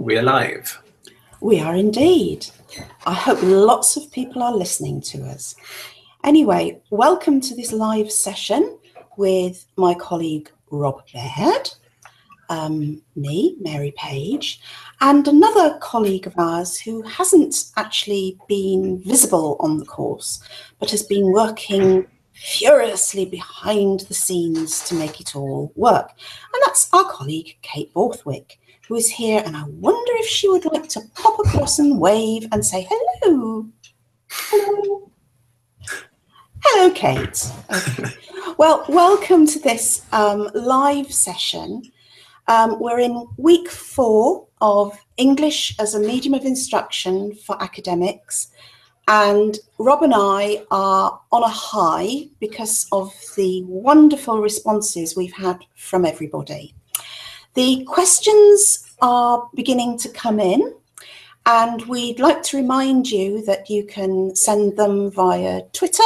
we're live. We are indeed. I hope lots of people are listening to us. Anyway, welcome to this live session with my colleague Rob Baird, me, Mary Page, and another colleague of ours who hasn't actually been visible on the course, but has been working furiously behind the scenes to make it all work. And that's our colleague Kate Borthwick, who is here, and I wonder if she would like to pop across and wave and say hello. Hello. Hello, Kate. Okay. Well, welcome to this live session. We're in week 4 of English as a medium of instruction for academics, and Rob and I are on a high because of the wonderful responses we've had from everybody. The questions are beginning to come in, and we'd like to remind you that you can send them via Twitter,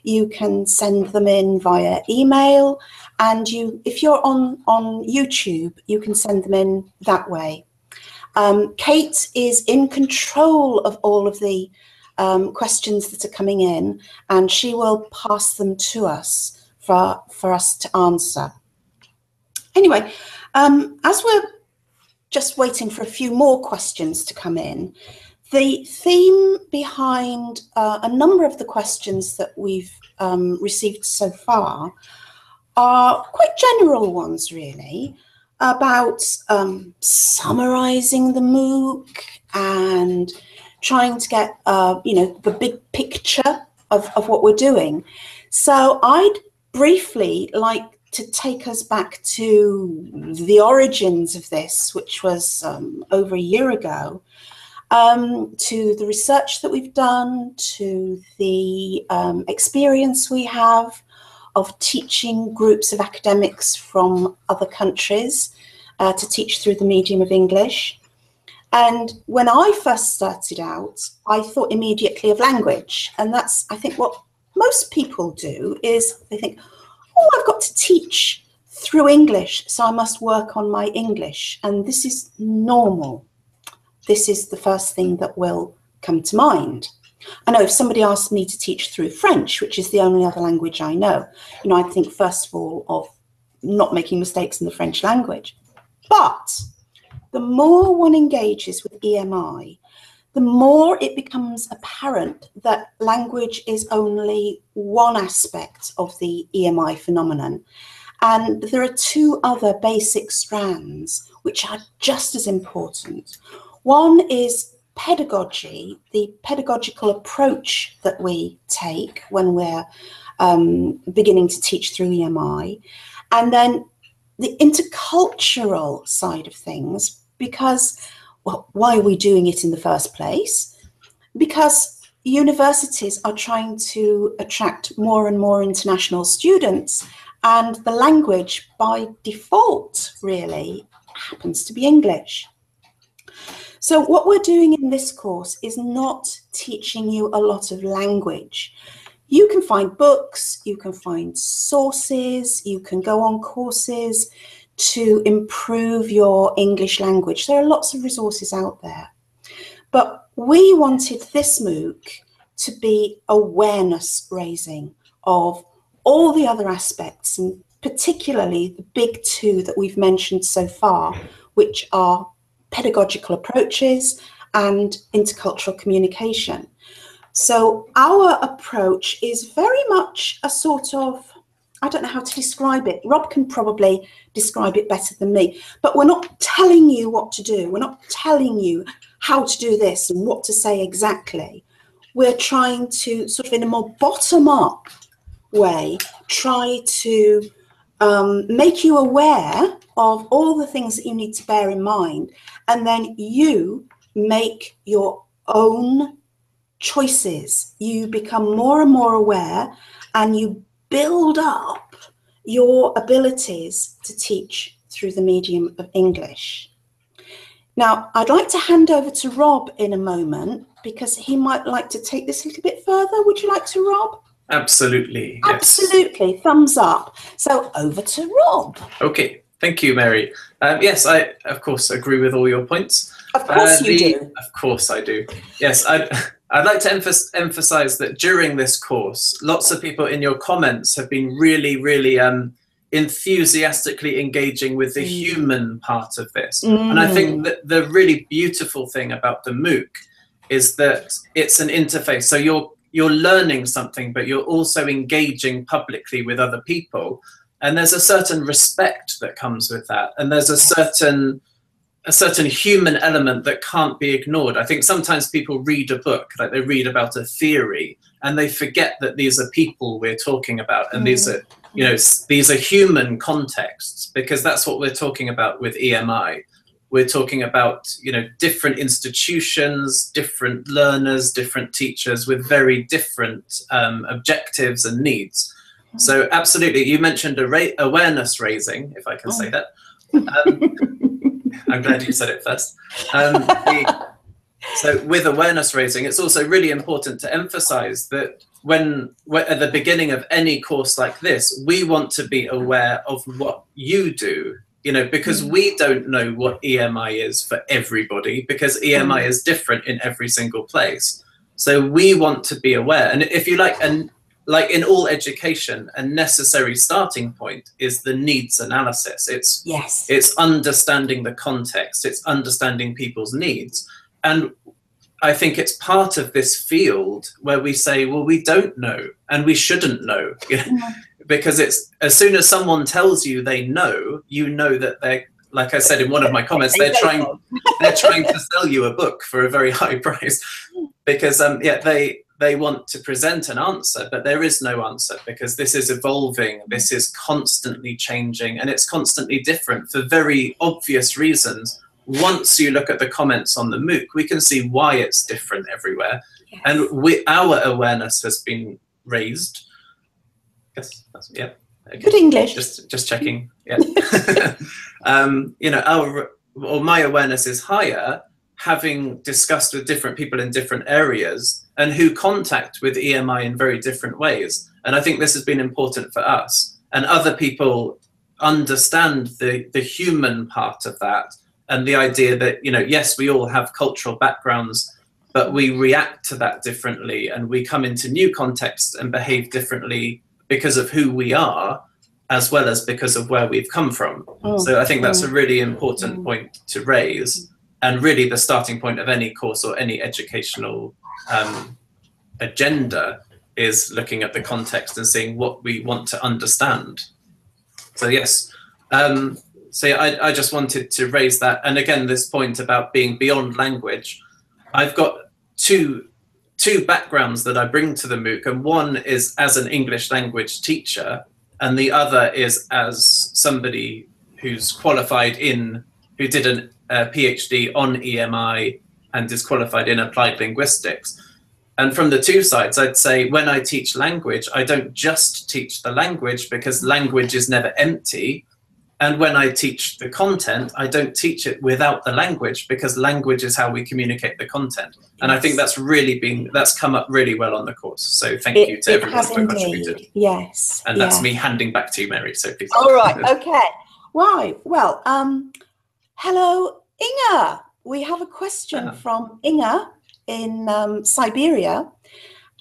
you can send them in via email, and if you're on YouTube, you can send them in that way. Kate is in control of all of the questions that are coming in, and she will pass them to us for us to answer. Anyway, as we're just waiting for a few more questions to come in, the theme behind a number of the questions that we've received so far are quite general ones, really, about summarising the MOOC and trying to get, the big picture of what we're doing. So I'd briefly like to take us back to the origins of this, which was over a year ago, to the research that we've done, to the experience we have of teaching groups of academics from other countries to teach through the medium of English. And when I first started out, I thought immediately of language. And that's, I think, what most people do, is they think, oh, I've got to teach through English, so I must work on my English. And this is normal. This is the first thing that will come to mind. I know if somebody asked me to teach through French, which is the only other language I know, I'd think first of all of not making mistakes in the French language. But the more one engages with EMI, the more it becomes apparent that language is only one aspect of the EMI phenomenon. And there are 2 other basic strands which are just as important. One is pedagogy, the pedagogical approach that we take when we're beginning to teach through EMI, and then the intercultural side of things, because, well, why are we doing it in the first place? Because universities are trying to attract more and more international students, and the language by default really happens to be English. So what we're doing in this course is not teaching you a lot of language. You can find books, you can find sources, you can go on courses to improve your English language. There are lots of resources out there. But we wanted this MOOC to be awareness raising of all the other aspects, and particularly the big 2 that we've mentioned so far, which are pedagogical approaches and intercultural communication. So our approach is very much a sort of, I don't know how to describe it. Rob can probably describe it better than me, but we're not telling you what to do. We're not telling you how to do this and what to say exactly. We're trying to sort of, in a more bottom-up way, try to make you aware of all the things that you need to bear in mind, and then you make your own choices. You become more and more aware, and you build up your abilities to teach through the medium of English. Now, I'd like to hand over to Rob in a moment, because he might like to take this a little bit further. Would you like to, Rob? Absolutely. Yes. Absolutely. Thumbs up. So over to Rob. Okay. Thank you, Mary. Yes, I, of course, agree with all your points. Of course you do. Of course I do. Yes, I'd like to emphasize that during this course, lots of people in your comments have been really, really enthusiastically engaging with the human part of this. And I think that the really beautiful thing about the MOOC is that it's an interface. So you're learning something, but you're also engaging publicly with other people. And there's a certain respect that comes with that. And there's a certain human element that can't be ignored. I think sometimes people read a book, like they read about a theory, and they forget that these are people we're talking about. And these are, you know, these are human contexts, because that's what we're talking about with EMI. We're talking about, you know, different institutions, different learners, different teachers with very different objectives and needs. So absolutely, you mentioned awareness raising, if I can say that. I'm glad you said it first. So with awareness raising, it's also really important to emphasize that when at the beginning of any course like this, we want to be aware of what you do, you know, because we don't know what EMI is for everybody, because EMI is different in every single place. So we want to be aware. And if you like, and like in all education, a necessary starting point is the needs analysis. It's understanding the context, it's understanding people's needs. And I think it's part of this field where we say, well, we don't know and we shouldn't know. Because it's, as soon as someone tells you they know, you know that they're, like I said in one of my comments, they're trying to sell you a book for a very high price, because they want to present an answer, but there is no answer, because this is evolving, this is constantly changing, and it's constantly different for very obvious reasons. Once you look at the comments on the MOOC, we can see why it's different everywhere. Yes. And our awareness has been raised. Yes, yeah. Okay. Good English. Just checking. Yeah. You know, my awareness is higher, having discussed with different people in different areas and who contact with EMI in very different ways. And I think this has been important for us. And other people understand the human part of that, and the idea that, you know, yes, we all have cultural backgrounds, but we react to that differently, and we come into new contexts and behave differently because of who we are, as well as because of where we've come from. So I think that's a really important point to raise, and really the starting point of any course or any educational agenda is looking at the context and seeing what we want to understand. So yes, so yeah, I just wanted to raise that. And again, this point about being beyond language, I've got two backgrounds that I bring to the MOOC, and one is as an English language teacher, and the other is as somebody who's qualified who did a PhD on EMI and is qualified in applied linguistics. And from the two sides, I'd say when I teach language, I don't just teach the language, because language is never empty. And when I teach the content, I don't teach it without the language, because language is how we communicate the content. And I think that's come up really well on the course. So thank you to everyone who contributed. Yes. And that's me handing back to you, Mary. So please. All right. Okay. Right. Well, hello, Inga. We have a question from Inga in Siberia.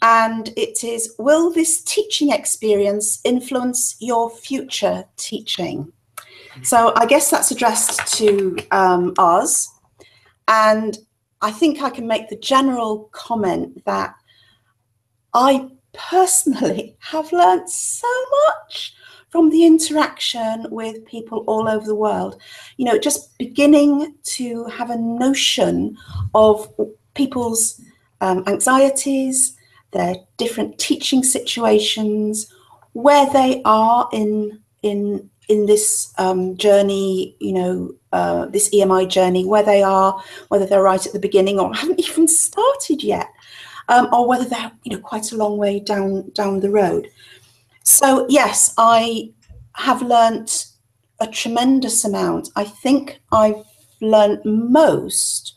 And it is, will this teaching experience influence your future teaching? So I guess that's addressed to us. And I think I can make the general comment that I personally have learned so much from the interaction with people all over the world. You know, just beginning to have a notion of people's anxieties, their different teaching situations, where they are in this journey, you know, this EMI journey, where they are, whether they're right at the beginning or haven't even started yet, or whether they're, you know, quite a long way down the road. So yes, I have learnt a tremendous amount. I think I've learnt most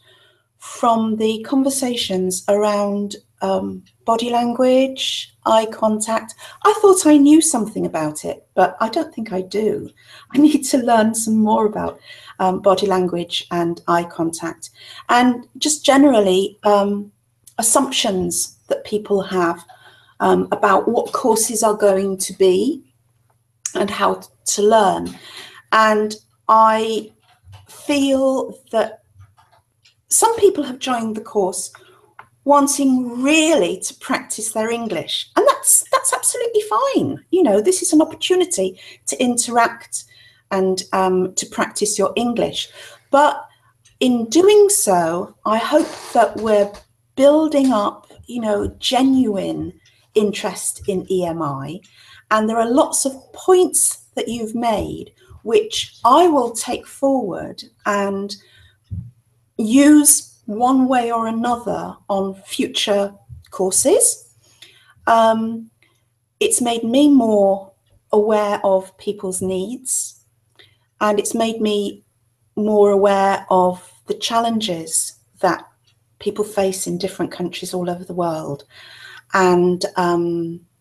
from the conversations around body language, eye contact. I thought I knew something about it, but I don't think I do. I need to learn some more about body language and eye contact, and just generally assumptions that people have about what courses are going to be and how to learn. And I feel that some people have joined the course wanting really to practice their English, and that's absolutely fine. You know, this is an opportunity to interact and to practice your English. But in doing so, I hope that we're building up, you know, genuine interest in EMI. And there are lots of points that you've made which I will take forward and use one way or another on future courses. It's made me more aware of people's needs, and it's made me more aware of the challenges that people face in different countries all over the world. And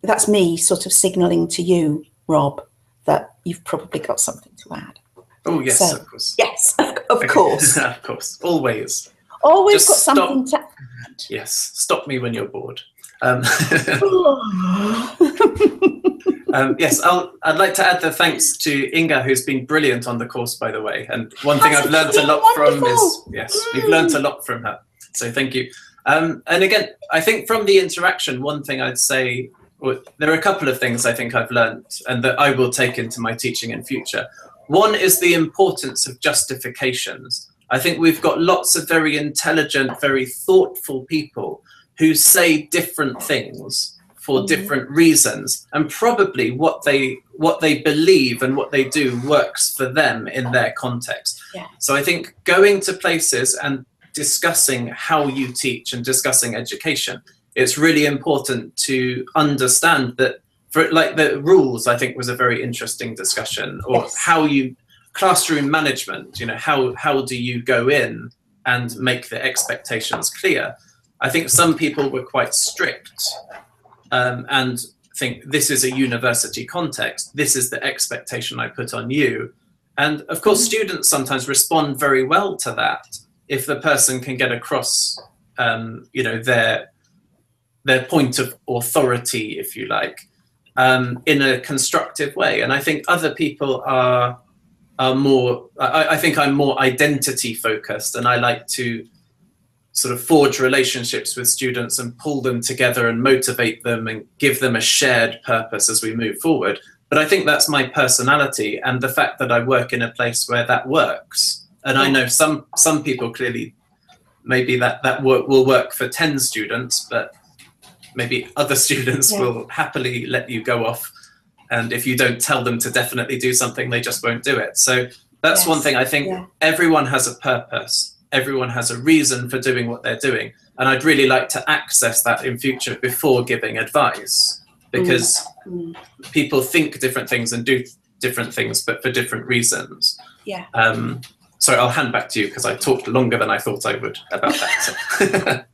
that's me sort of signalling to you, Rob, that you've probably got something to add. Oh, yes, So, of course. Yes, of course. Of course, always. Always Just got something to add. Yes, stop me when you're bored. Yes, I'd like to add the thanks to Inga, who's been brilliant on the course, by the way. And one thing I've learned a lot from is, yes, we've learned a lot from her. So thank you. And again, I think from the interaction, one thing I'd say, well, there are a couple of things I think I've learned and that I will take into my teaching in future. One is the importance of justifications. I think we've got lots of very intelligent, very thoughtful people who say different things for different reasons, and probably what they believe and what they do works for them in their context. Yeah. So I think going to places and discussing how you teach and discussing education, it's really important to understand that, for like the rules, I think was a very interesting discussion, or Yes. how you classroom management, you know, how do you go in and make the expectations clear? I think some people were quite strict and think this is a university context, this is the expectation I put on you. And of course, students sometimes respond very well to that if the person can get across, you know, their point of authority, if you like, in a constructive way. And I think other people are more, I think I'm more identity focused, and I like to sort of forge relationships with students and pull them together and motivate them and give them a shared purpose as we move forward. But I think that's my personality, and the fact that I work in a place where that works. And I know some people clearly, maybe that will work for 10 students, but maybe other students will happily let you go off. And if you don't tell them to definitely do something, they just won't do it. So that's one thing. I think everyone has a purpose. Everyone has a reason for doing what they're doing. And I'd really like to access that in future before giving advice, because people think different things and do different things, but for different reasons. Yeah. Sorry, I'll hand back to you because I talked longer than I thought I would about that.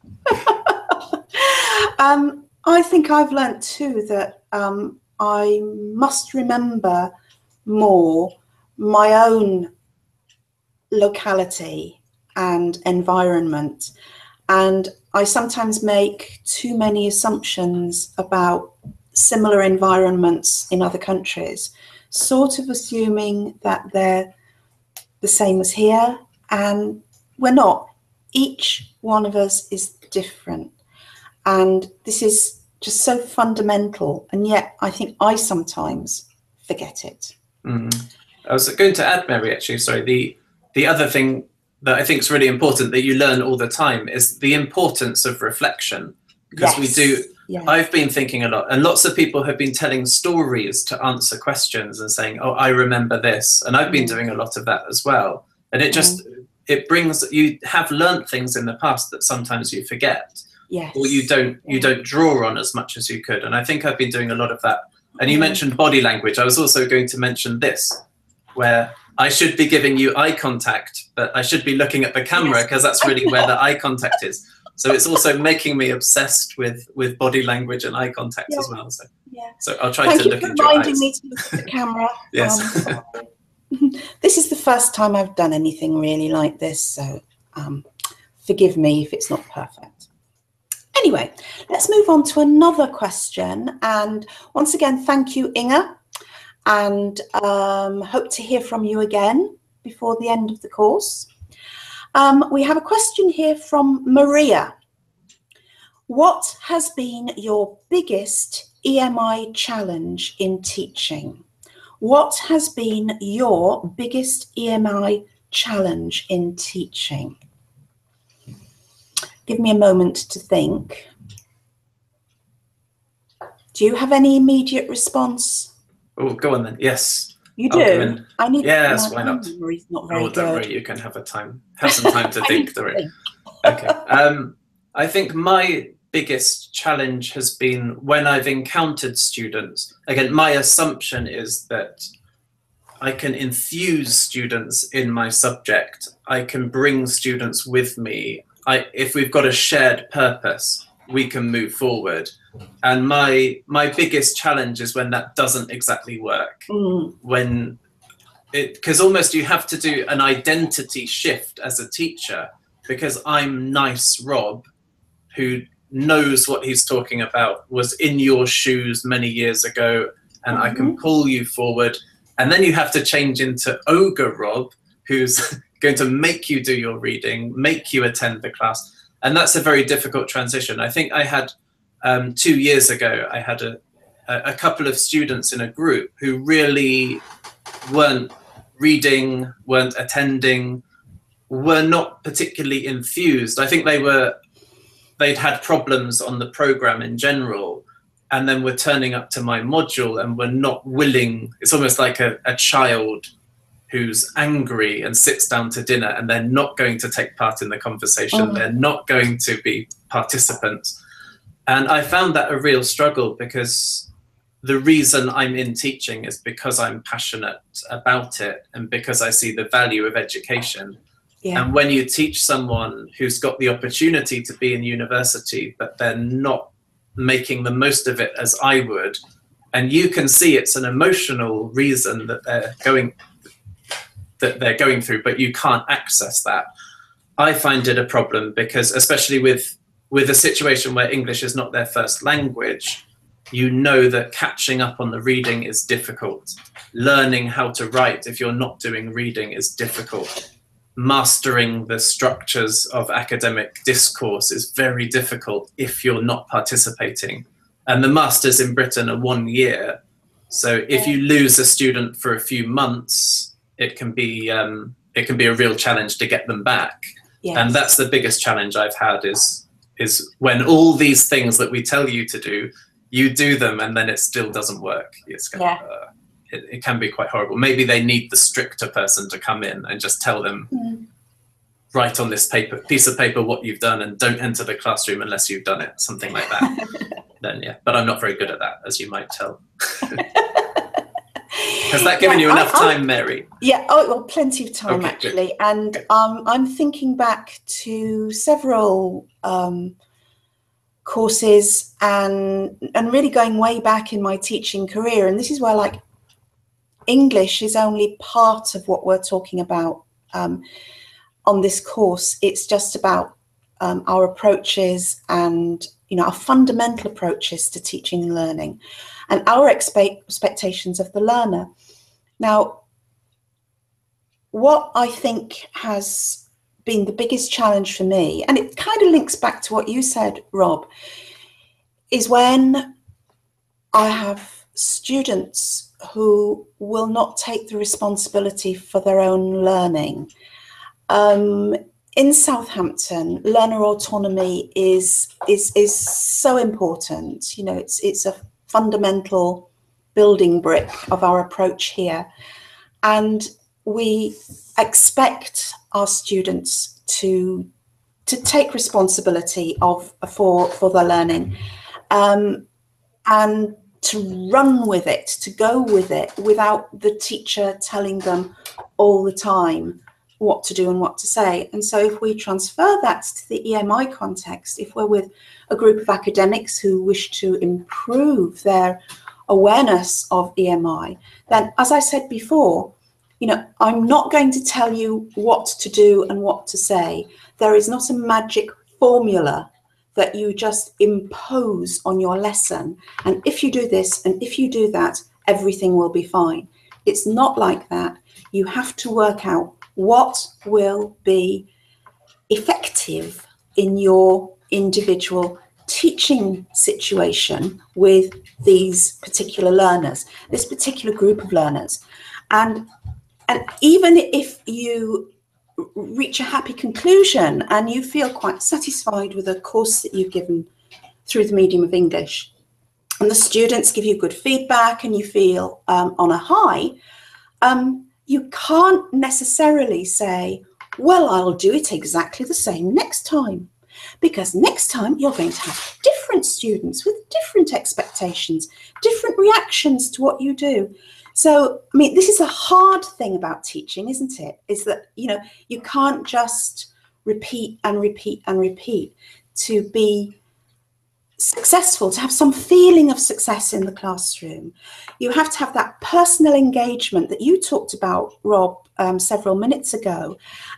So. I think I've learnt too that I must remember more my own locality and environment. And I sometimes make too many assumptions about similar environments in other countries, sort of assuming that they're the same as here, and we're not. Each one of us is different. And this is just so fundamental, and yet I think I sometimes forget it. I was going to add, Mary, actually, sorry, the other thing that I think is really important that you learn all the time is the importance of reflection. Because we do, I've been thinking a lot, and lots of people have been telling stories to answer questions and saying, oh, I remember this. And I've been doing a lot of that as well. And it just, it brings, you have learnt things in the past that sometimes you forget. Yes. Or you don't draw on as much as you could. And I think I've been doing a lot of that. And you mentioned body language. I was also going to mention this, where I should be giving you eye contact, but I should be looking at the camera because that's really where the eye contact is. So it's also making me obsessed with body language and eye contact as well. So, so I'll try to look into your eyes. Thank you for reminding me to look at the camera. Yes. This is the first time I've done anything really like this, so forgive me if it's not perfect. Anyway, let's move on to another question. And once again, thank you, Inga, and hope to hear from you again before the end of the course. We have a question here from Maria. What has been your biggest EMI challenge in teaching? What has been your biggest EMI challenge in teaching? Give me a moment to think. Do you have any immediate response? Oh, go on then. Yes. You do? I need. Yes, why not? Memory's not very don't good. worry, you can have some time to think through it. Okay. I think my biggest challenge has been when I've encountered students. Again, my assumption is that I can enthuse students in my subject. I can bring students with me. If we've got a shared purpose, we can move forward. And my biggest challenge is when that doesn't exactly work. Because almost you have to do an identity shift as a teacher, because I'm nice Rob, who knows what he's talking about, was in your shoes many years ago, and I can pull you forward. And then you have to change into Ogre Rob, who's going to make you do your reading, make you attend the class. And that's a very difficult transition. I think I had 2 years ago, I had a couple of students in a group who really weren't reading, weren't attending, were not particularly enthused. I think they'd had problems on the program in general, and then were turning up to my module and were not willing. It's almost like a child who's angry and sits down to dinner, and they're not going to take part in the conversation. They're not going to be participants. And I found that a real struggle, because the reason I'm in teaching is because I'm passionate about it and because I see the value of education. And when you teach someone who's got the opportunity to be in university, but they're not making the most of it as I would, and you can see it's an emotional reason that they're going through, but you can't access that, I find it a problem, because especially with a situation where English is not their first language, you know that catching up on the reading is difficult. Learning how to write if you're not doing reading is difficult. Mastering the structures of academic discourse is very difficult if you're not participating. And the masters in Britain are 1 year. So if you lose a student for a few months, it can be a real challenge to get them back. And that's the biggest challenge I've had, is when all these things that we tell you to do, you do them and then it still doesn't work. It's kind of, it can be quite horrible. Maybe they need the stricter person to come in and just tell them, write on this piece of paper what you've done and don't enter the classroom unless you've done it, something like that. Then but I'm not very good at that, as you might tell. Has that given you enough time, Mary? Well, plenty of time, actually. Good. And I'm thinking back to several courses and really going way back in my teaching career. And this is where, like, English is only part of what we're talking about on this course. It's just about our approaches and, our fundamental approaches to teaching and learning, and our expectations of the learner. Now, what I think has been the biggest challenge for me, and it kind of links back to what you said, Rob, is when I have students who will not take the responsibility for their own learning. In Southampton, learner autonomy is so important. It's a fundamental building brick of our approach here, and we expect our students to take responsibility for their learning, and to run with it, to go with it, without the teacher telling them all the time, what to do and what to say. And so if we transfer that to the EMI context, if we're with a group of academics who wish to improve their awareness of EMI, then, as I said before, I'm not going to tell you what to do and what to say. There is not a magic formula that you just impose on your lesson. And if you do this and if you do that, everything will be fine. It's not like that. You have to work out what will be effective in your individual teaching situation with these particular learners, this particular group of learners. And even if you reach a happy conclusion and you feel quite satisfied with a course that you've given through the medium of English, and the students give you good feedback and you feel on a high, you can't necessarily say, well, I'll do it exactly the same next time, because next time you're going to have different students with different expectations, different reactions to what you do. So, I mean, this is a hard thing about teaching, isn't it? Is that, you can't just repeat and repeat and repeat to be successful, to have some feeling of success in the classroom. You have to have that personal engagement that you talked about, Rob, several minutes ago,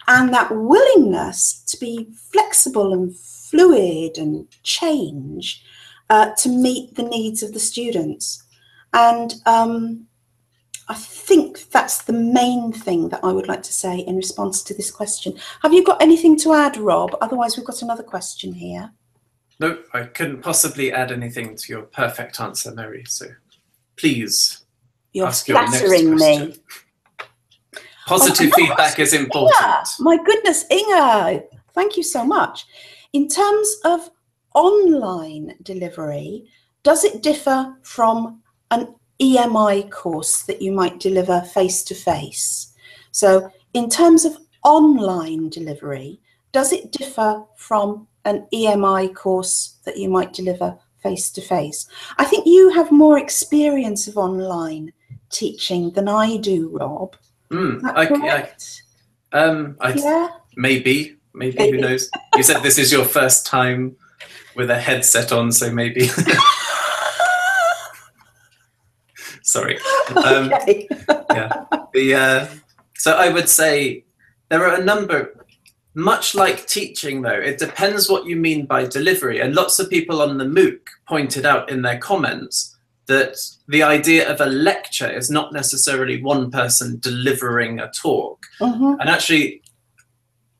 and that willingness to be flexible and fluid and change to meet the needs of the students. And I think that's the main thing that I would like to say in response to this question. Have you got anything to add, Rob? Otherwise, we've got another question here. No, I couldn't possibly add anything to your perfect answer, Mary. So please ask your next question. Me. Positive feedback is important. Inga, my goodness, Inga, thank you so much. In terms of online delivery, does it differ from an EMI course that you might deliver face-to-face? So in terms of online delivery, does it differ from an EMI course that you might deliver face-to-face? I think you have more experience of online teaching than I do, Rob. Maybe, who knows? You said this is your first time with a headset on, so maybe. Sorry. Okay. So I would say there are a number. Much like teaching, though, it depends what you mean by delivery. And lots of people on the MOOC pointed out in their comments that the idea of a lecture is not necessarily one person delivering a talk. And actually,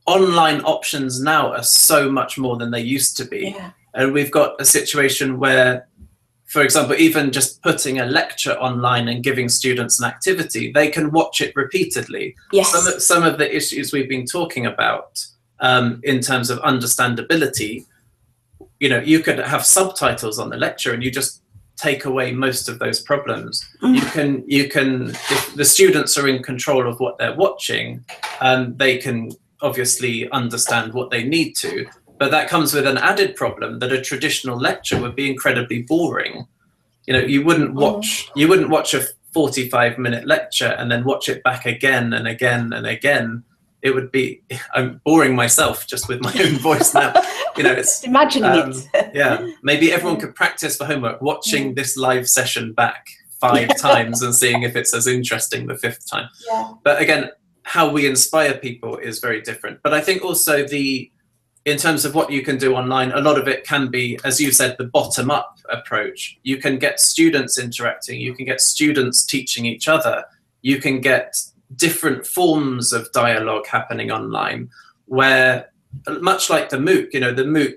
online options now are so much more than they used to be. Yeah. And we've got a situation where, for example, even just putting a lecture online and giving students an activity, they can watch it repeatedly. Yes. Some of the issues we've been talking about in terms of understandability, you could have subtitles on the lecture and you just take away most of those problems. You can, if the students are in control of what they're watching, they can obviously understand what they need to. But that comes with an added problem that a traditional lecture would be incredibly boring. You wouldn't watch a 45-minute lecture and then watch it back again and again and again. It would be, I'm boring myself just with my own voice now. It's imagining it. Yeah, maybe everyone could practice for homework watching this live session back 5 times and seeing if it's as interesting the 5th time. Yeah. But again, how we inspire people is very different. But I think also in terms of what you can do online, a lot of it can be, as you said, the bottom-up approach. You can get students interacting, you can get students teaching each other, you can get different forms of dialogue happening online, where, much like the MOOC, the MOOC,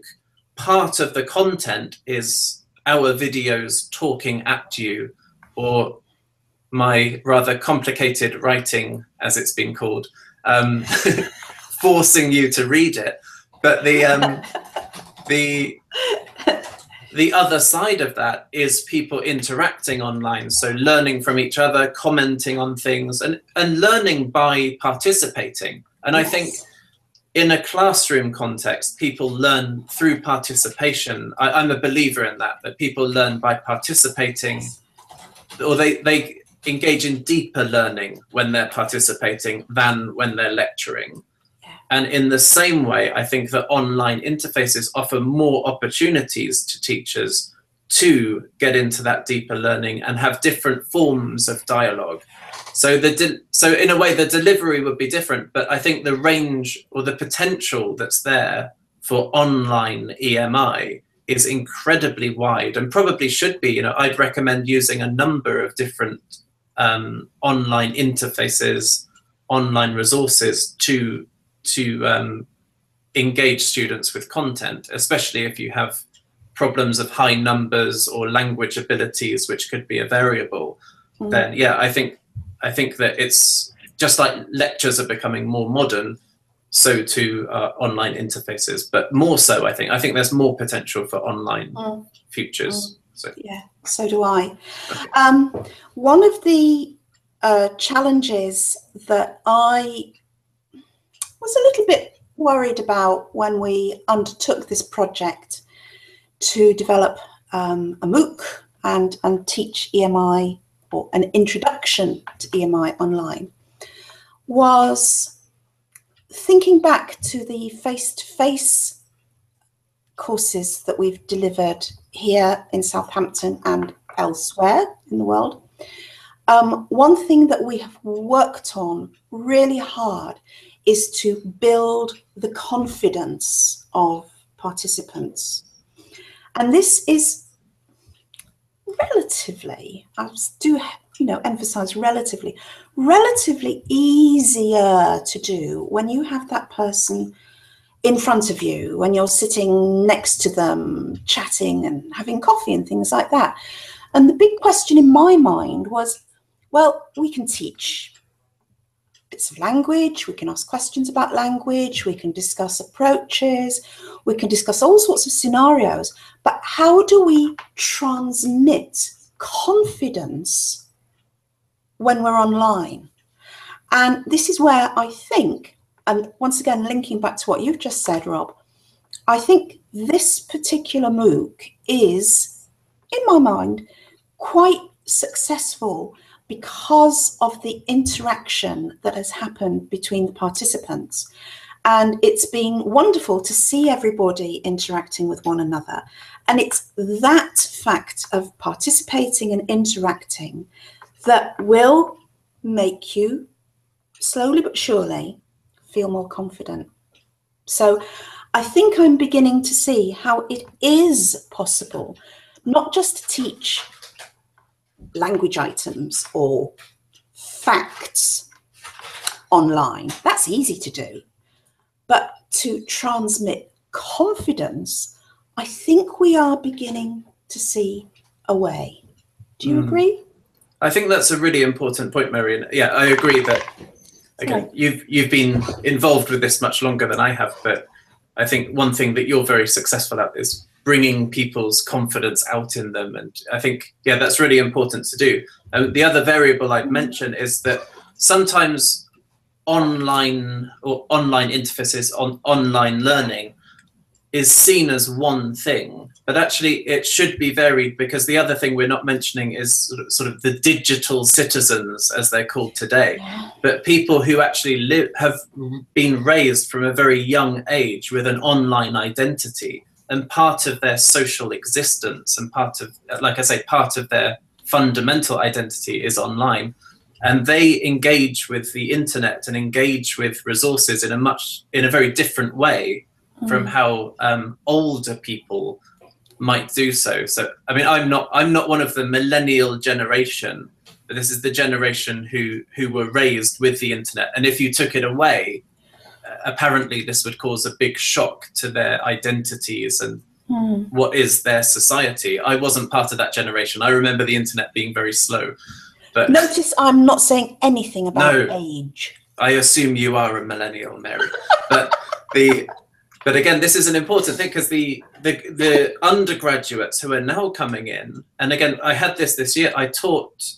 part of the content is our videos talking at you, or my rather complicated writing, as it's been called, forcing you to read it. But the other side of that is people interacting online, so learning from each other, commenting on things, and learning by participating. And I think in a classroom context, people learn through participation. I'm a believer in that people learn by participating, or they engage in deeper learning when they're participating than when they're lecturing. And in the same way, I think that online interfaces offer more opportunities to teachers to get into that deeper learning and have different forms of dialogue. So so in a way, the delivery would be different, but I think the range or the potential that's there for online EMI is incredibly wide, and probably should be. I'd recommend using a number of different online interfaces, online resources to engage students with content, especially if you have problems of high numbers or language abilities, which could be a variable. Then yeah, I think that it's just like lectures are becoming more modern, so too online interfaces, but more so I think there's more potential for online futures. So yeah, so do I. Okay. One of the challenges that I was a little bit worried about when we undertook this project to develop a MOOC and teach EMI, or an introduction to EMI online, was thinking back to the face-to-face courses that we've delivered here in Southampton and elsewhere in the world. One thing that we have worked on really hard is to build the confidence of participants. And this is relatively, I do emphasize relatively easier to do when you have that person in front of you, when you're sitting next to them, chatting and having coffee and things like that. And the big question in my mind was, well, we can teach bits of language, we can ask questions about language, we can discuss approaches, we can discuss all sorts of scenarios, but how do we transmit confidence when we're online? And this is where I think, and once again, linking back to what you've just said, Rob, I think this particular MOOC is, in my mind, quite successful because of the interaction that has happened between the participants. And it's been wonderful to see everybody interacting with one another. And it's that fact of participating and interacting that will make you, slowly but surely, feel more confident. So I think I'm beginning to see how it is possible, not just to teach language items or facts online. That's easy to do. But to transmit confidence, I think we are beginning to see a way. Do you agree? I think that's a really important point, Marion. Yeah, I agree that, again, you've been involved with this much longer than I have, but I think one thing that you're very successful at is bringing people's confidence out in them. And I think, yeah, that's really important to do. The other variable I'd mention is that sometimes online interfaces on online learning is seen as one thing, but actually it should be varied, because the other thing we're not mentioning is sort of the digital citizens, as they're called today, but people who actually have been raised from a very young age with an online identity, and part of their social existence and part of, like I say, part of their fundamental identity is online. And they engage with the internet and engage with resources in a very different way from how older people might do so. So, I mean, I'm not one of the millennial generation, but this is the generation who were raised with the internet. And if you took it away, apparently this would cause a big shock to their identities and what is their society. I wasn't part of that generation. I remember the internet being very slow. But notice I'm not saying anything about age. I assume you are a millennial, Mary. But again, this is an important thing, because the undergraduates who are now coming in, and again, I had this year, I teach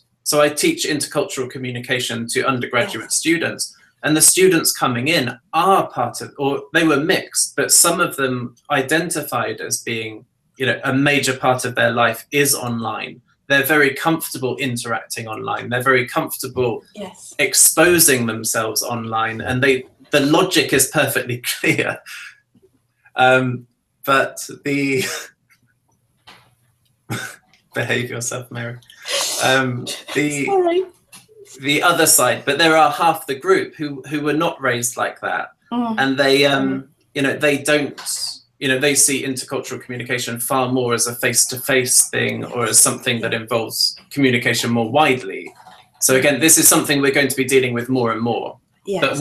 intercultural communication to undergraduate students, and the students coming in are part of, or they were mixed, but some of them identified as being, a major part of their life is online. they're very comfortable interacting online. They're very comfortable Yes. exposing themselves online, and the logic is perfectly clear. But the behave yourself, Mary. Sorry. The other side, but there are half the group who were not raised like that, and they you know, they don't, you know, they see intercultural communication far more as a face-to-face thing, or as something that involves communication more widely. So again, this is something we're going to be dealing with more and more. Yes. But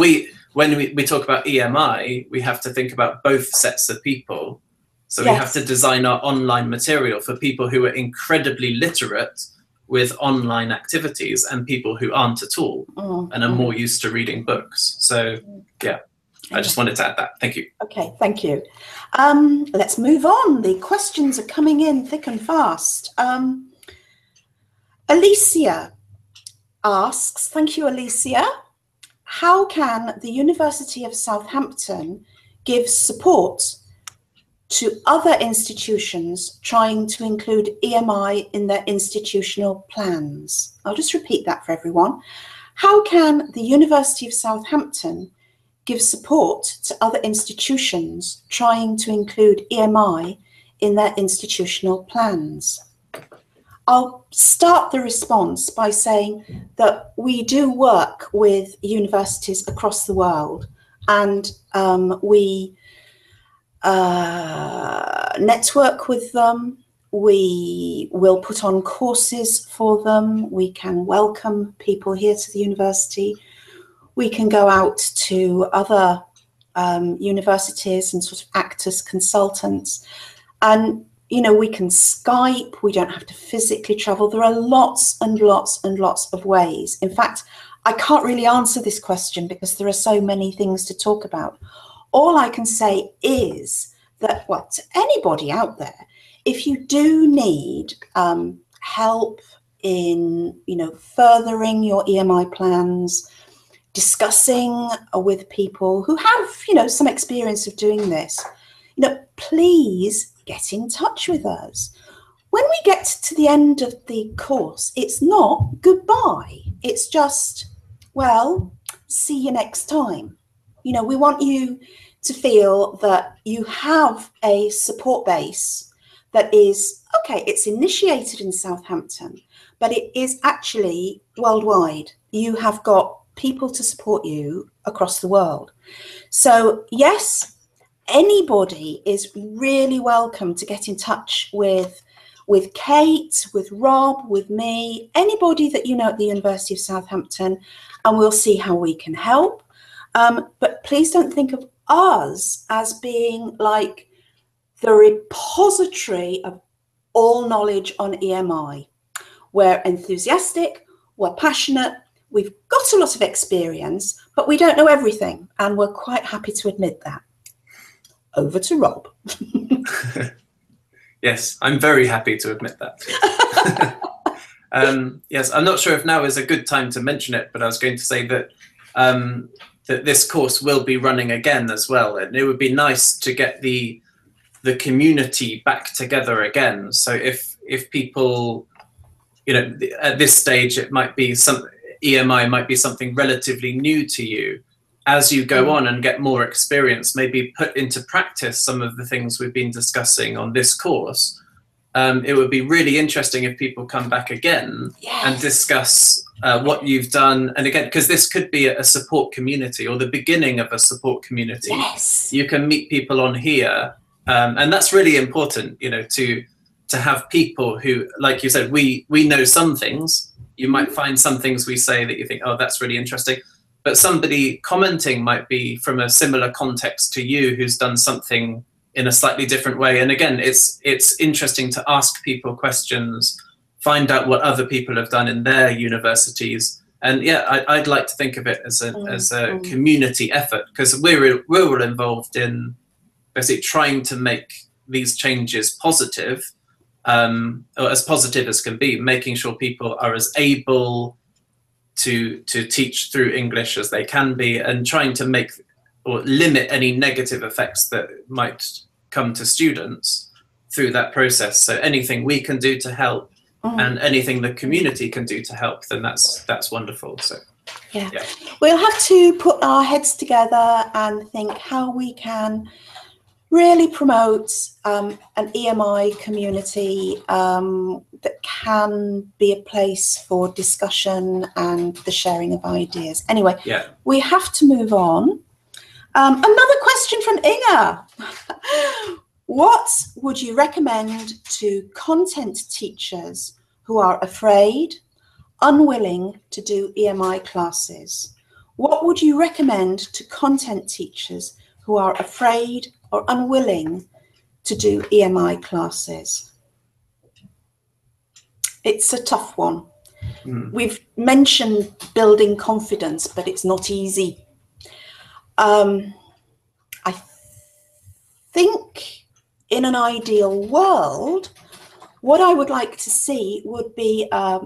when we talk about EMI, we have to think about both sets of people. So we have to design our online material for people who are incredibly literate with online activities, and people who aren't at all and are more used to reading books. So yeah, I just wanted to add that. Thank you. Okay, thank you. Let's move on. The questions are coming in thick and fast. Alicia asks, thank you, Alicia. How can the University of Southampton give support to other institutions trying to include EMI in their institutional plans? I'll just repeat that for everyone. How can the University of Southampton give support to other institutions trying to include EMI in their institutional plans? I'll start the response by saying that we do work with universities across the world, and we network with them. We will put on courses for them. We can welcome people here to the university. We can go out to other universities and sort of act as consultants. And, you know, we can Skype. We don't have to physically travel. There are lots and lots and lots of ways. In fact, I can't really answer this question because there are so many things to talk about. All I can say is that, well, to anybody out there, if you do need help in, you know, furthering your EMI plans, discussing with people who have, you know, some experience of doing this, you know, please get in touch with us. When we get to the end of the course, it's not goodbye. It's just, well, see you next time. You know, we want you to feel that you have a support base that is, okay, it's initiated in Southampton, but it is actually worldwide. You have got people to support you across the world. So yes, anybody is really welcome to get in touch with Kate, with Rob, with me, anybody that you know at the University of Southampton, and we'll see how we can help. But please don't think of us as being like the repository of all knowledge on EMI. We're enthusiastic, we're passionate, we've got a lot of experience, but we don't know everything, and we're quite happy to admit that. Over to Rob. Yes, I'm very happy to admit that. Yes, I'm not sure if now is a good time to mention it, but I was going to say that that this course will be running again as well, and it would be nice to get the community back together again. So if people, you know, at this stage it might be EMI might be something relatively new to you. As you go on and get more experience, maybe put into practice some of the things we've been discussing on this course. It would be really interesting if people come back again and discuss what you've done. And again, because this could be a support community or the beginning of a support community. Yes. You can meet people on here. And that's really important, you know, to have people who, like you said, we know some things. You might find some things we say that you think, oh, that's really interesting. But somebody commenting might be from a similar context to you who's done something in a slightly different way. And again, it's interesting to ask people questions, find out what other people have done in their universities. And yeah, I'd like to think of it as a community effort, because we're all involved in basically trying to make these changes positive, or as positive as can be, making sure people are as able to teach through English as they can be, and trying to make or limit any negative effects that might come to students through that process. So anything we can do to help, and anything the community can do to help, then that's wonderful. So yeah, we'll have to put our heads together and think how we can really promote an EMI community that can be a place for discussion and the sharing of ideas. Anyway, we have to move on. Another question from Inga. What would you recommend to content teachers who are afraid, unwilling to do EMI classes? What would you recommend to content teachers who are afraid or unwilling to do EMI classes? It's a tough one. We've mentioned building confidence, but it's not easy. I think in an ideal world, what I would like to see would be a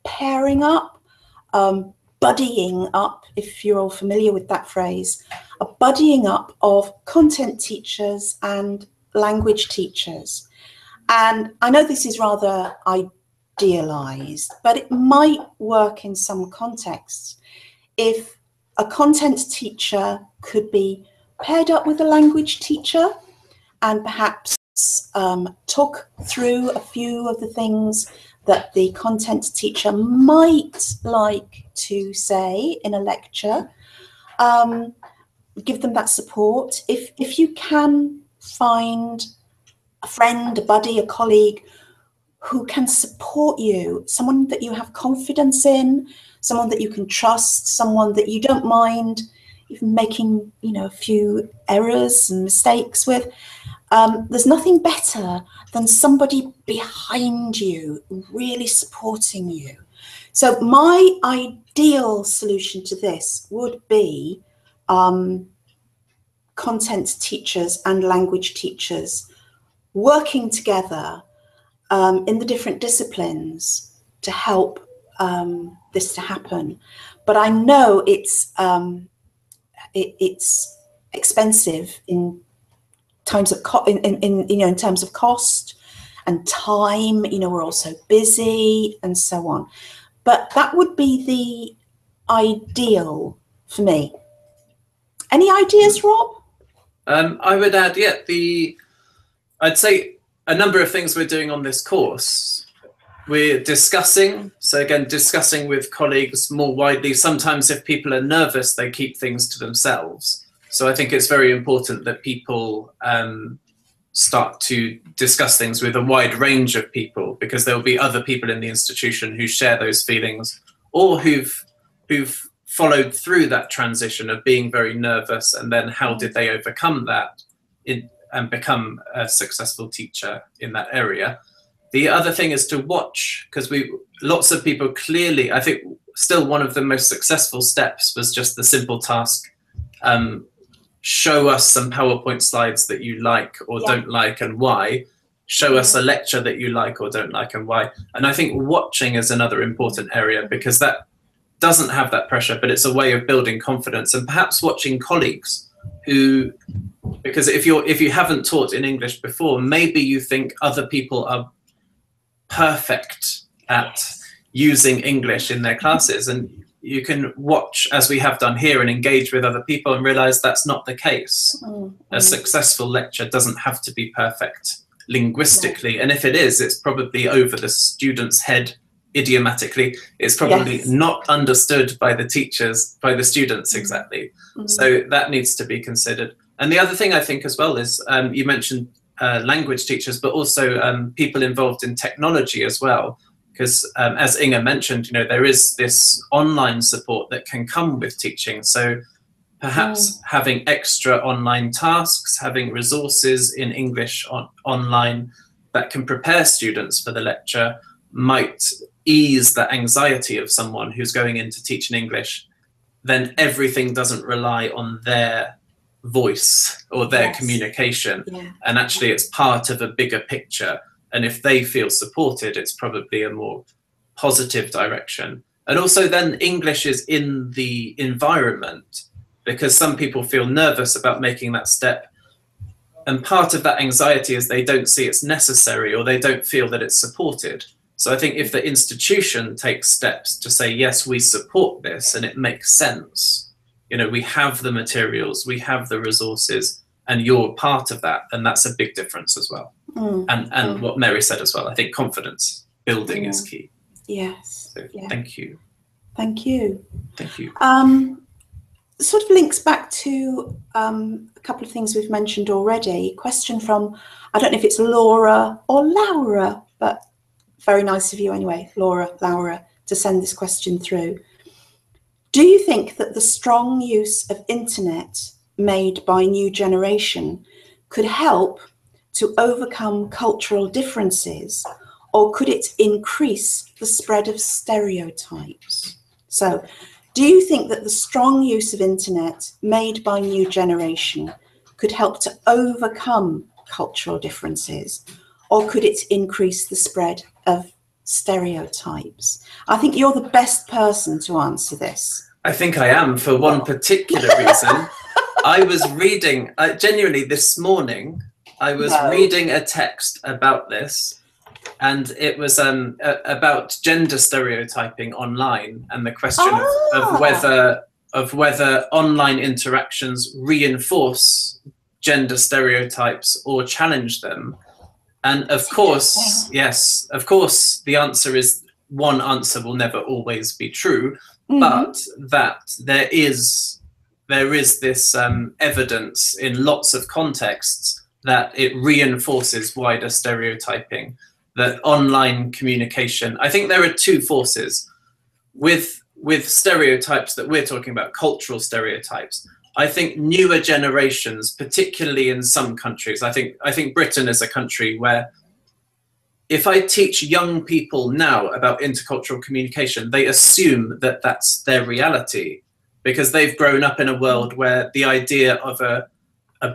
pairing up, buddying up, if you're all familiar with that phrase, a buddying up of content teachers and language teachers. And I know this is rather idealized, but it might work in some contexts. If a content teacher could be paired up with a language teacher and perhaps talk through a few of the things that the content teacher might like to say in a lecture, give them that support. If you can find a friend, a buddy, a colleague who can support you, someone that you have confidence in, someone that you can trust, someone that you don't mind even making, you know, a few errors and mistakes with, there's nothing better than somebody behind you really supporting you. So my ideal solution to this would be content teachers and language teachers working together in the different disciplines to help this to happen. But I know it's expensive in times of in terms of cost and time. You know, we're also busy and so on. But that would be the ideal for me. Any ideas, Rob? I would add, I'd say a number of things we're doing on this course. We're discussing, so again, discussing with colleagues more widely. Sometimes if people are nervous, they keep things to themselves. So I think it's very important that people start to discuss things with a wide range of people, because there will be other people in the institution who share those feelings, or who've followed through that transition of being very nervous, and then how did they overcome that and become a successful teacher in that area. The other thing is to watch, because lots of people clearly, I think still one of the most successful steps was just the simple task, show us some PowerPoint slides that you like or don't like and why. Show us a lecture that you like or don't like and why. And I think watching is another important area, because that doesn't have that pressure, but it's a way of building confidence. And perhaps watching colleagues who, because if you haven't taught in English before, maybe you think other people are perfect at using English in their classes, and you can watch, as we have done here, and engage with other people and realize that's not the case. A successful lecture doesn't have to be perfect linguistically, and if it is, it's probably over the student's head idiomatically. It's probably not understood by the teachers, by the students exactly. So that needs to be considered. And the other thing I think as well is, you mentioned language teachers, but also people involved in technology as well. Because as Inga mentioned, you know, there is this online support that can come with teaching. So perhaps having extra online tasks, having resources in English online that can prepare students for the lecture might ease the anxiety of someone who's going in to teach in English. Then everything doesn't rely on their voice or their communication. And actually it's part of a bigger picture. And if they feel supported, it's probably a more positive direction. And also then English is in the environment, because some people feel nervous about making that step. And part of that anxiety is they don't see it's necessary, or they don't feel that it's supported. So I think if the institution takes steps to say, yes, we support this and it makes sense, you know, we have the materials, we have the resources, and you're part of that, then that's a big difference as well. And what Mary said as well, I think confidence building is key. Yes. So thank you. Thank you. Thank you. Sort of links back to a couple of things we've mentioned already. Question from, I don't know if it's Laura or Laura, but very nice of you anyway, Laura, to send this question through. Do you think that the strong use of internet made by new generation could help to overcome cultural differences, or could it increase the spread of stereotypes? So, do you think that the strong use of internet made by new generation could help to overcome cultural differences, or could it increase the spread of stereotypes? I think you're the best person to answer this. I think I am, for one particular reason. I was reading, genuinely this morning, I was reading a text about this, and it was about gender stereotyping online, and the question of whether online interactions reinforce gender stereotypes or challenge them. And of course, yes, of course, the answer is one answer will never always be true, but that there is this evidence in lots of contexts that it reinforces wider stereotyping, that online communication, I think there are two forces with stereotypes that we're talking about, cultural stereotypes. I think newer generations, particularly in some countries, I think Britain is a country where if I teach young people now about intercultural communication, they assume that that's their reality, because they've grown up in a world where the idea of a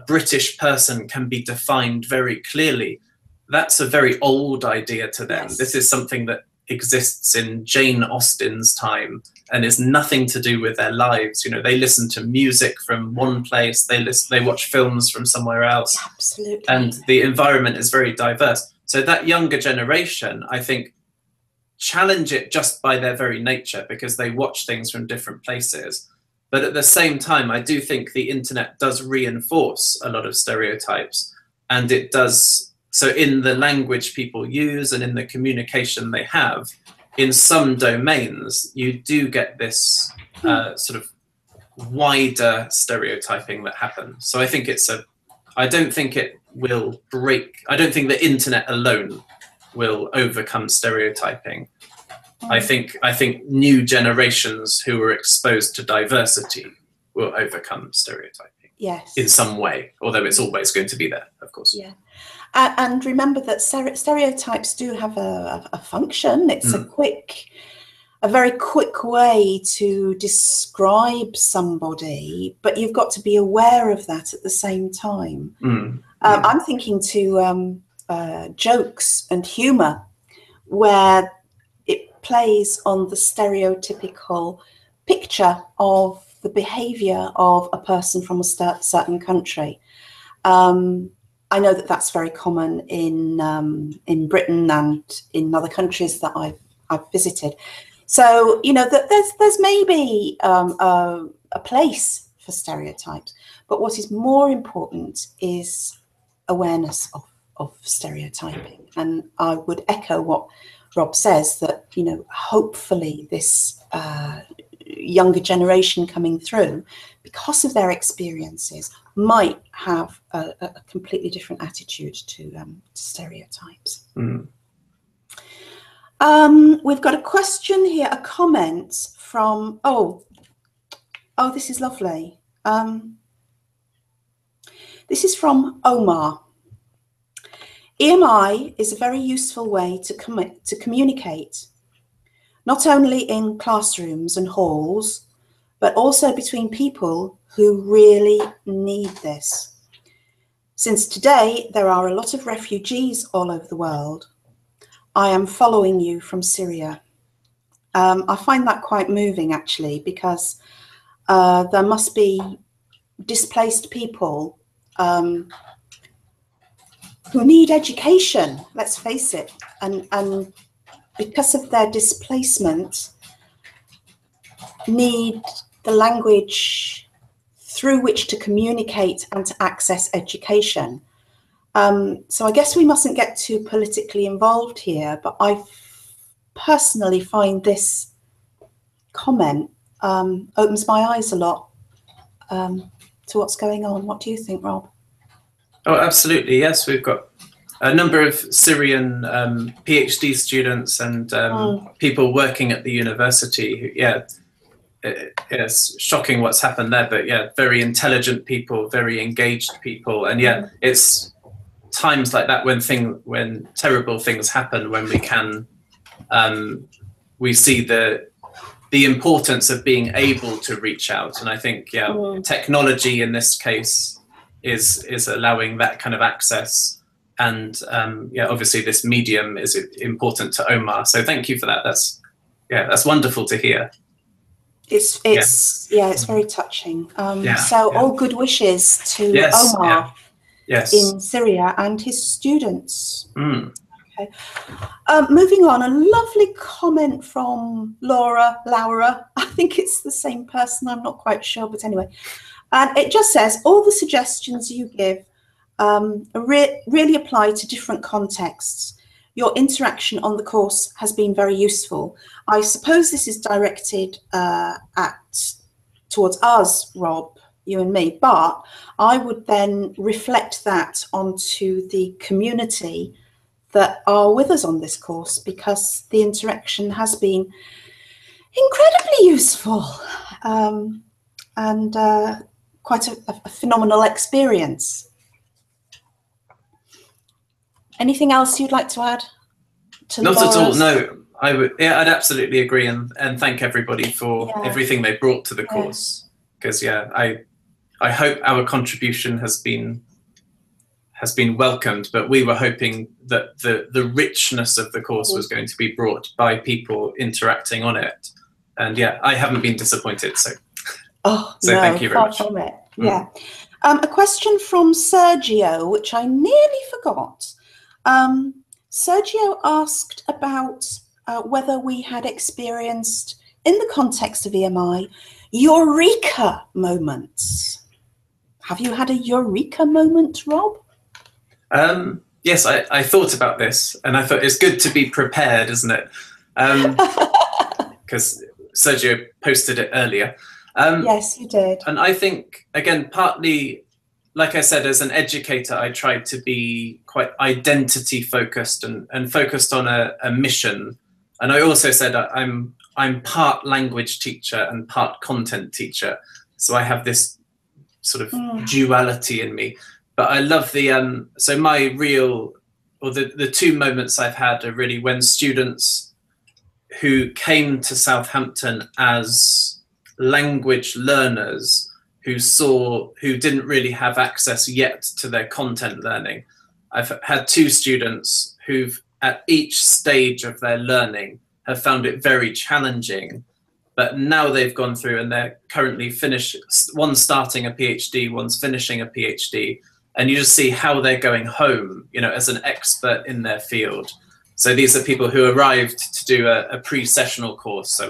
British person can be defined very clearly. That's a very old idea to them. Yes. This is something that exists in Jane Austen's time and is nothing to do with their lives. You know, they listen to music from one place, they watch films from somewhere else. Absolutely. And the environment is very diverse. So that younger generation, I think, challenge it just by their very nature, because they watch things from different places. But at the same time, I do think the internet does reinforce a lot of stereotypes, and it does. So in the language people use and in the communication they have, in some domains, you do get this sort of wider stereotyping that happens. So I think I don't think it will break. I don't think the internet alone will overcome stereotyping. I think new generations who are exposed to diversity will overcome stereotyping. Yes. In some way, although it's always going to be there, of course. Yeah. And remember that stereotypes do have a function. It's a very quick way to describe somebody, but you've got to be aware of that at the same time. I'm thinking to jokes and humour, where it plays on the stereotypical picture of the behaviour of a person from a certain country. I know that that's very common in Britain and in other countries that I've visited. So, you know, that there's maybe a place for stereotypes, but what is more important is awareness of stereotyping. And I would echo what Rob says, that, you know, hopefully this younger generation coming through, because of their experiences, might have a completely different attitude to stereotypes. We've got a question here, a comment from, oh, this is lovely. This is from Omar. EMI is a very useful way to communicate, not only in classrooms and halls, but also between people who really need this. Since today there are a lot of refugees all over the world, I am following you from Syria. I find that quite moving, actually, because there must be displaced people who need education, let's face it, and because of their displacement, need the language through which to communicate and to access education. So I guess we mustn't get too politically involved here, but I personally find this comment opens my eyes a lot to what's going on. What do you think, Rob? Oh, absolutely. Yes, we've got a number of Syrian PhD students and people working at the university who, it's shocking what's happened there, but yeah, very intelligent people, very engaged people. And yeah, it's times like that when terrible things happen, when we can, we see the importance of being able to reach out. And I think, technology in this case is allowing that kind of access. And obviously this medium is important to Omar. So thank you for that. That's wonderful to hear. It's very touching. All good wishes to Omar in Syria and his students. Okay. Moving on, a lovely comment from Laura. I think it's the same person, I'm not quite sure, but anyway. And it just says, all the suggestions you give really apply to different contexts. Your interaction on the course has been very useful. I suppose this is directed towards us, Rob, you and me, but I would then reflect that onto the community that are with us on this course, because the interaction has been incredibly useful and quite a phenomenal experience. Anything else you'd like to add? Not at all, no. I'd absolutely agree, and thank everybody for everything they brought to the course. Because I hope our contribution has been welcomed, but we were hoping that the richness of the course was going to be brought by people interacting on it. And I haven't been disappointed. So thank you very much. From it. Yeah. A question from Sergio, which I nearly forgot. Sergio asked about whether we had experienced, in the context of EMI, eureka moments. Have you had a eureka moment, Rob? Yes, I thought about this, and I thought it's good to be prepared, isn't it? Because Sergio posted it earlier. Yes, you did. And I think, again, partly, like I said, as an educator, I tried to be quite identity focused and focused on a mission. And I also said I'm part language teacher and part content teacher. So I have this sort of duality in me. But I love the, so my real, or the two moments I've had are really when students who came to Southampton as language learners who didn't really have access yet to their content learning. I've had two students who've at each stage of their learning have found it very challenging, but now they've gone through and they're currently one's starting a PhD, one's finishing a PhD, and you just see how they're going home, as an expert in their field. So these are people who arrived to do a pre-sessional course, so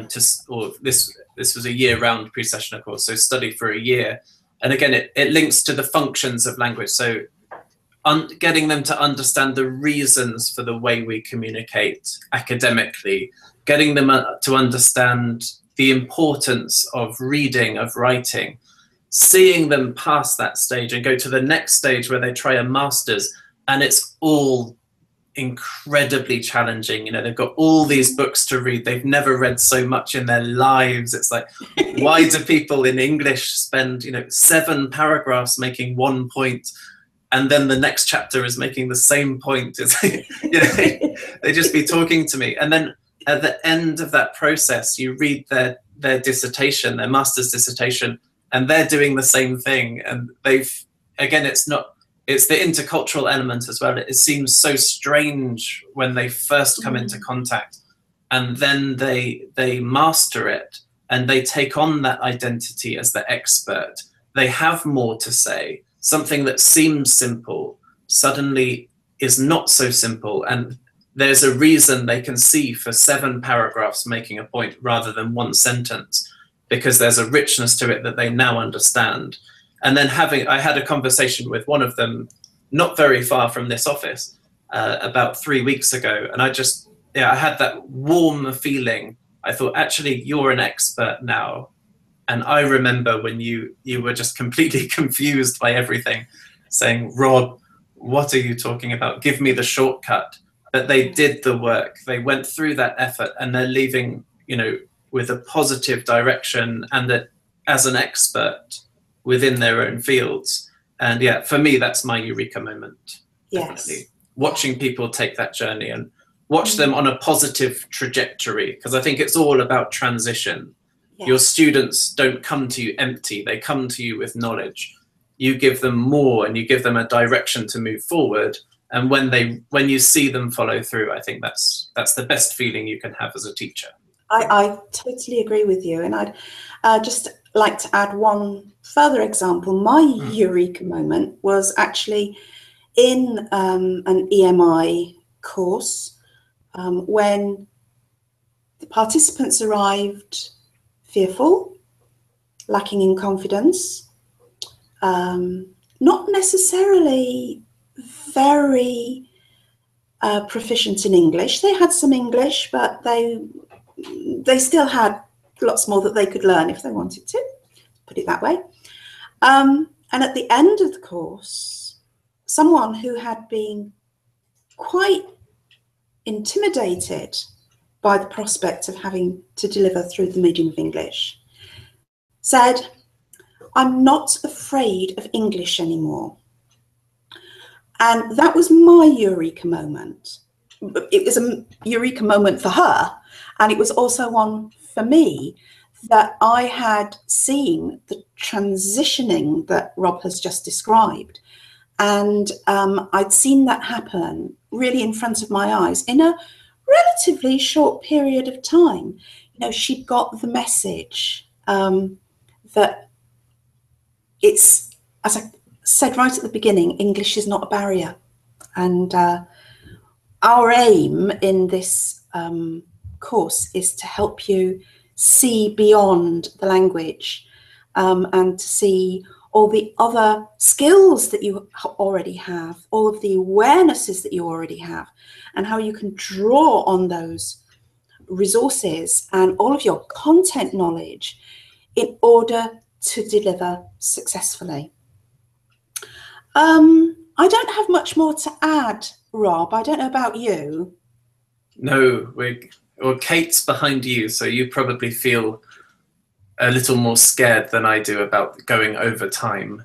this was a year-round pre-sessional course, so study for a year. And again, it links to the functions of language. So getting them to understand the reasons for the way we communicate academically, getting them to understand the importance of reading, of writing, seeing them pass that stage and go to the next stage where they try a master's, and it's all incredibly challenging. They've got all these books to read. They've never read so much in their lives. It's like, why do people in English spend 7 paragraphs making one point, and then the next chapter is making the same point? It's like, they just be talking to me. And then at the end of that process, you read their dissertation, their master's dissertation, and they're doing the same thing. And it's the intercultural element as well. It seems so strange when they first come into contact, and then they master it and they take on that identity as the expert. They have more to say. Something that seems simple suddenly is not so simple. And there's a reason they can see for 7 paragraphs making a point rather than 1 sentence, because there's a richness to it that they now understand. And then I had a conversation with one of them not very far from this office about 3 weeks ago, and I had that warm feeling. I thought, actually, you're an expert now. And I remember when you were just completely confused by everything, saying, Rob, what are you talking about? Give me the shortcut. But they did the work. They went through that effort, and they're leaving, with a positive direction, and that as an expert within their own fields. And yeah, for me, that's my eureka moment. Yes. Definitely. Watching people take that journey and watch them on a positive trajectory, because I think it's all about transition. Yes. Your students don't come to you empty. They come to you with knowledge. You give them more, and you give them a direction to move forward. And when you see them follow through, I think that's the best feeling you can have as a teacher. I totally agree with you. And I'd just like to add one further example. My eureka moment was actually in an EMI course when the participants arrived fearful, lacking in confidence, not necessarily very proficient in English. They had some English, but they still had lots more that they could learn if they wanted to, put it that way. And at the end of the course, someone who had been quite intimidated by the prospect of having to deliver through the medium of English said, I'm not afraid of English anymore. And that was my eureka moment. It was a eureka moment for her. And it was also one for me, that I had seen the transitioning that Rob has just described. And I'd seen that happen really in front of my eyes in a relatively short period of time. She got the message that it's, as I said right at the beginning, English is not a barrier. And our aim in this course is to help you see beyond the language and to see all the other skills that you already have, all of the awarenesses that you already have, and how you can draw on those resources and all of your content knowledge in order to deliver successfully. I don't have much more to add, Rob. I don't know about you. No, Kate's behind you, so you probably feel a little more scared than I do about going over time.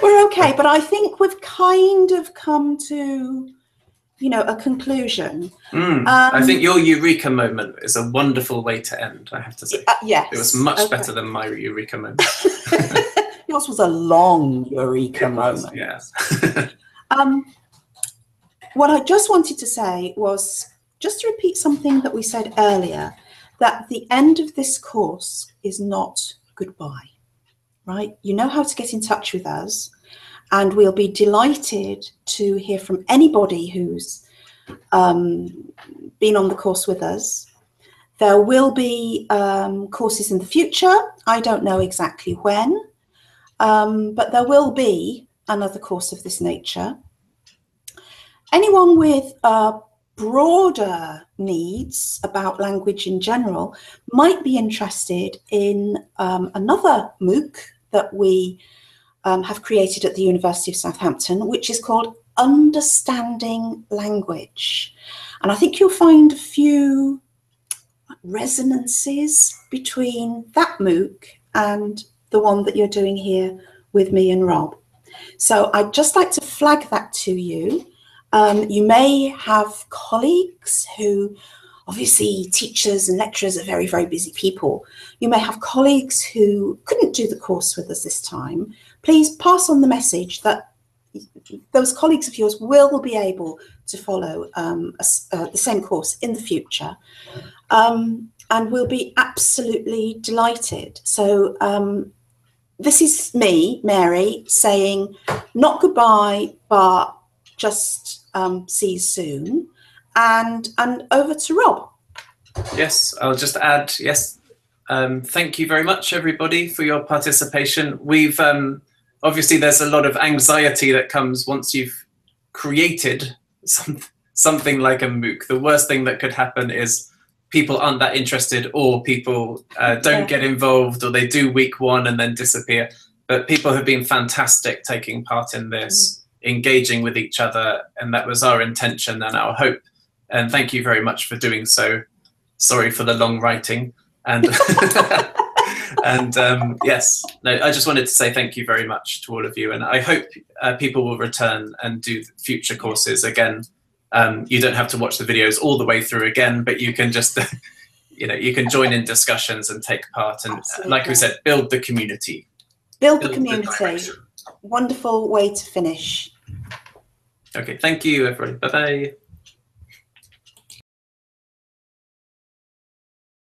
We're okay, but I think we've kind of come to, a conclusion. I think your eureka moment is a wonderful way to end, I have to say. Yes. It was much better than my eureka moment. Yours was a long eureka moment. Yes. What I just wanted to say was, just to repeat something that we said earlier, that the end of this course is not goodbye, right? You know how to get in touch with us, and we'll be delighted to hear from anybody who's been on the course with us. There will be courses in the future. I don't know exactly when, but there will be another course of this nature. Anyone with broader needs about language in general might be interested in another MOOC that we have created at the University of Southampton, which is called Understanding Language. And I think you'll find a few resonances between that MOOC and the one that you're doing here with me and Rob. So I'd just like to flag that to you. You may have colleagues who, obviously teachers and lecturers are very, very busy people. You may have colleagues who couldn't do the course with us this time. Please pass on the message that those colleagues of yours will be able to follow the same course in the future. And we'll be absolutely delighted. So this is me, Mary, saying not goodbye, but just see you soon. And over to Rob. Yes, I'll just add, yes, thank you very much, everybody, for your participation. We've, obviously, there's a lot of anxiety that comes once you've created something like a MOOC. The worst thing that could happen is people aren't that interested, or people don't get involved, or they do week one and then disappear. But people have been fantastic taking part in this, engaging with each other, and that was our intention and our hope. And thank you very much for doing so. Sorry for the long writing. And and yes, no, I just wanted to say thank you very much to all of you, and I hope people will return and do future courses again. You don't have to watch the videos all the way through again, but you can just you know, you can join in discussions and take part, and like we said, build the community. Build the community. Wonderful way to finish. Okay, thank you everybody. Bye bye.